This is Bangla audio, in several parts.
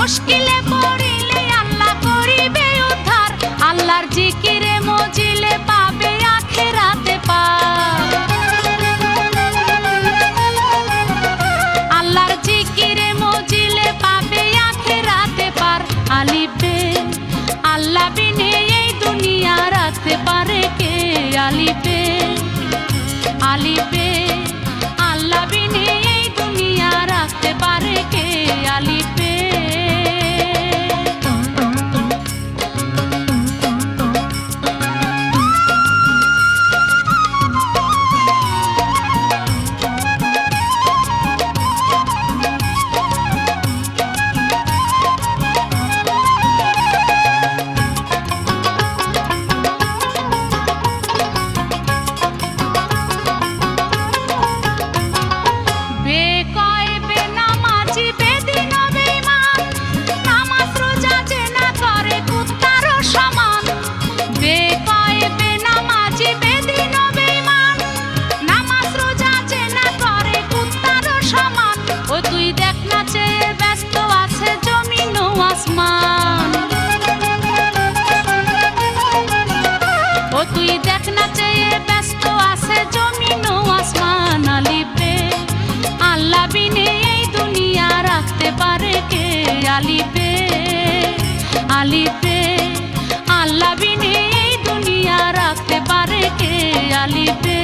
মুশকিলে পড়িলে আল্লাহ করিবে উদ্ধার, আল্লাহর জিকিরে মজিলে পাবে আখিরাতে পার। আল্লাহর জিকিরে মজিলে পাবে আখিরাতে পার। আলিফে আল্লাহ বিনে এই দুনিয়া রাখতে পারে কে? আলিফে আলিফে আল্লাহ বিনে এই দুনিয়া রাখতে পারে কে? আলিফে ও তুই দেখ না চেয়ে ব্যস্ত আছে জমিন ও আসমান। আলিফে আল্লাহ বিনে এই দুনিয়া রাখতে পারে কে? আলিফে আলিফে আল্লাহ বিনে এই দুনিয়া রাখতে পারে কে? আলিফে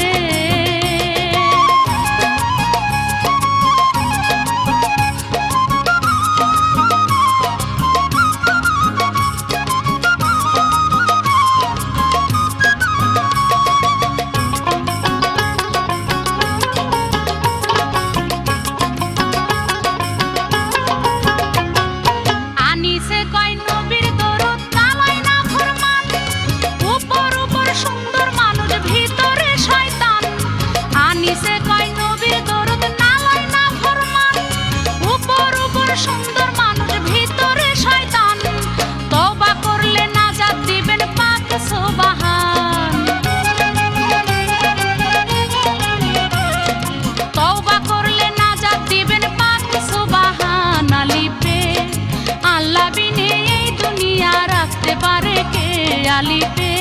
আলিফে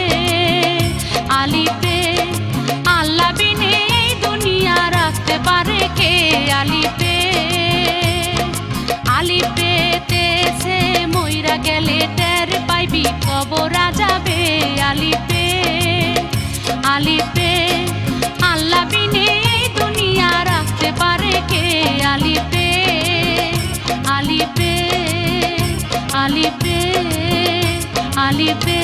আলিফে আল্লাহ বিনে এই দুনিয়া রাখতে পারে কে? আলিফে আলিফেতে সে মইরা গেলে টের পাইবি কবর যাবে। আলিফে আলিফে আল্লাহ বিনে এই দুনিয়া রাখতে পারে কে? আলিফে আলিফে আলিফে আলিফে